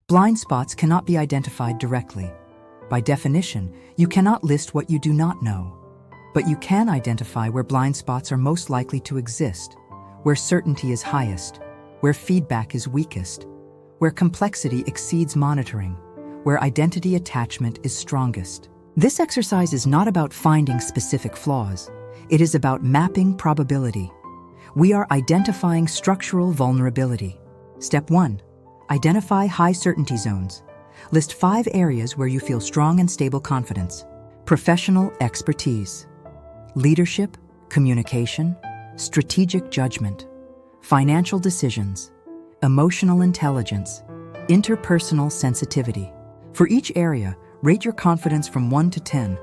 Blind spots cannot be identified directly. By definition, you cannot list what you do not know. But you can identify where blind spots are most likely to exist, where certainty is highest, where feedback is weakest, where complexity exceeds monitoring, where identity attachment is strongest. This exercise is not about finding specific flaws. It is about mapping probability. We are identifying structural vulnerability. Step 1. Identify high certainty zones. List 5 areas where you feel strong and stable confidence. Professional expertise, leadership, communication, strategic judgment, financial decisions, emotional intelligence, interpersonal sensitivity. For each area, rate your confidence from 1 to 10.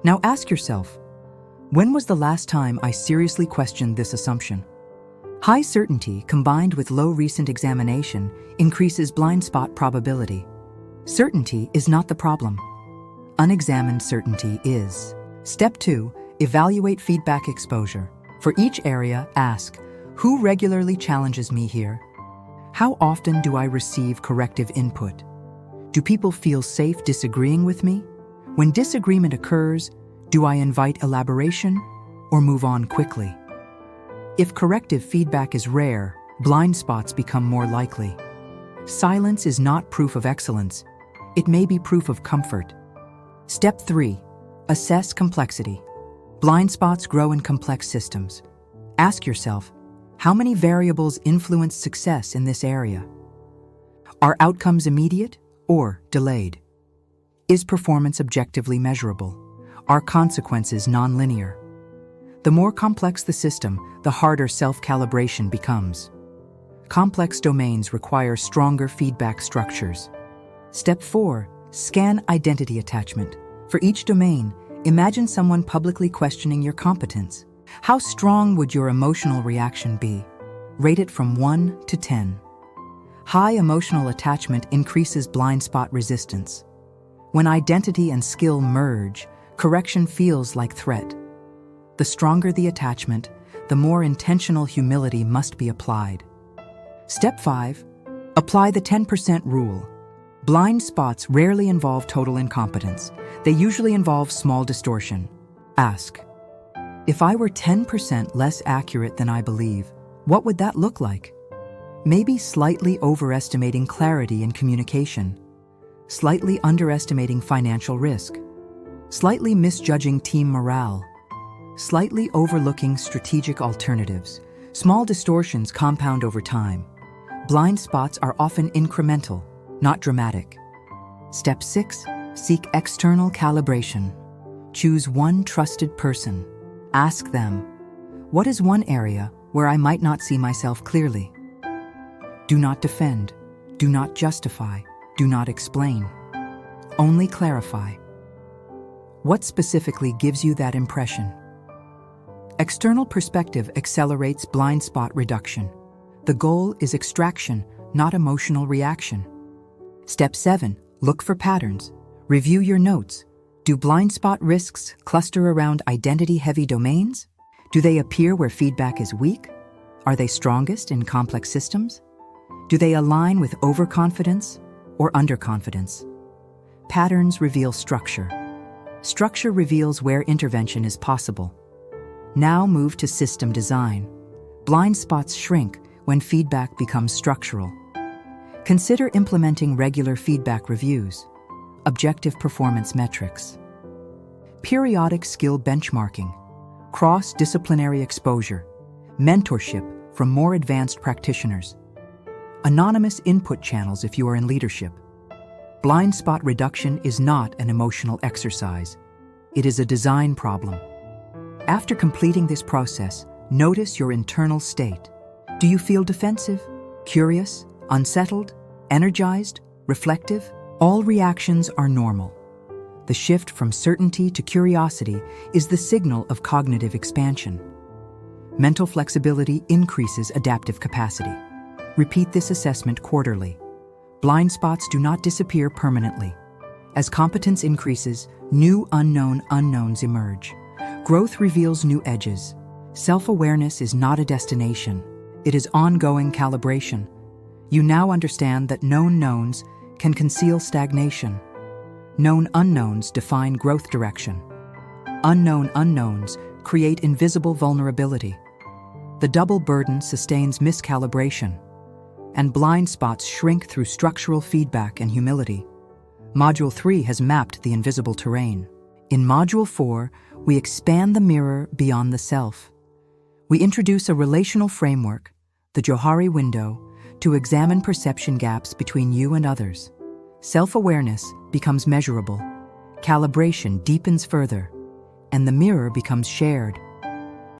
Now ask yourself, when was the last time I seriously questioned this assumption? High certainty combined with low recent examination increases blind spot probability. Certainty is not the problem. Unexamined certainty is. Step 2. Evaluate feedback exposure. For each area, ask, who regularly challenges me here? How often do I receive corrective input? Do people feel safe disagreeing with me? When disagreement occurs, do I invite elaboration or move on quickly? If corrective feedback is rare, blind spots become more likely. Silence is not proof of excellence. It may be proof of comfort. Step 3. Assess complexity. Blind spots grow in complex systems. Ask yourself, how many variables influence success in this area? Are outcomes immediate or delayed? Is performance objectively measurable? Are consequences nonlinear? The more complex the system, the harder self-calibration becomes. Complex domains require stronger feedback structures. Step 4. Scan identity attachment. For each domain, imagine someone publicly questioning your competence. How strong would your emotional reaction be? Rate it from 1 to 10. High emotional attachment increases blind spot resistance. When identity and skill merge, correction feels like threat. The stronger the attachment, the more intentional humility must be applied. Step 5. Apply the 10% rule. Blind spots rarely involve total incompetence. They usually involve small distortion. Ask, if I were 10% less accurate than I believe, what would that look like? Maybe slightly overestimating clarity in communication, slightly underestimating financial risk, slightly misjudging team morale, slightly overlooking strategic alternatives. Small distortions compound over time. Blind spots are often incremental, not dramatic. Step 6. Seek external calibration. Choose one trusted person. Ask them, what is one area where I might not see myself clearly? Do not defend. Do not justify. Do not explain. Only clarify. What specifically gives you that impression? External perspective accelerates blind spot reduction. The goal is extraction, not emotional reaction. Step 7. Look for patterns. Review your notes. Do blind spot risks cluster around identity-heavy domains? Do they appear where feedback is weak? Are they strongest in complex systems? Do they align with overconfidence or underconfidence? Patterns reveal structure. Structure reveals where intervention is possible. Now move to system design. Blind spots shrink when feedback becomes structural. Consider implementing regular feedback reviews, objective performance metrics, periodic skill benchmarking, cross-disciplinary exposure, mentorship from more advanced practitioners, anonymous input channels if you are in leadership. Blind spot reduction is not an emotional exercise. It is a design problem. After completing this process, notice your internal state. Do you feel defensive, curious, unsettled, energized, reflective? All reactions are normal. The shift from certainty to curiosity is the signal of cognitive expansion. Mental flexibility increases adaptive capacity. Repeat this assessment quarterly. Blind spots do not disappear permanently. As competence increases, new unknown unknowns emerge. Growth reveals new edges. Self-awareness is not a destination. It is ongoing calibration. You now understand that known knowns can conceal stagnation. Known unknowns define growth direction. Unknown unknowns create invisible vulnerability. The double burden sustains miscalibration, and blind spots shrink through structural feedback and humility. Module 3 has mapped the invisible terrain. In Module 4, we expand the mirror beyond the self. We introduce a relational framework, the Johari window, to examine perception gaps between you and others. Self-awareness becomes measurable, calibration deepens further, and the mirror becomes shared,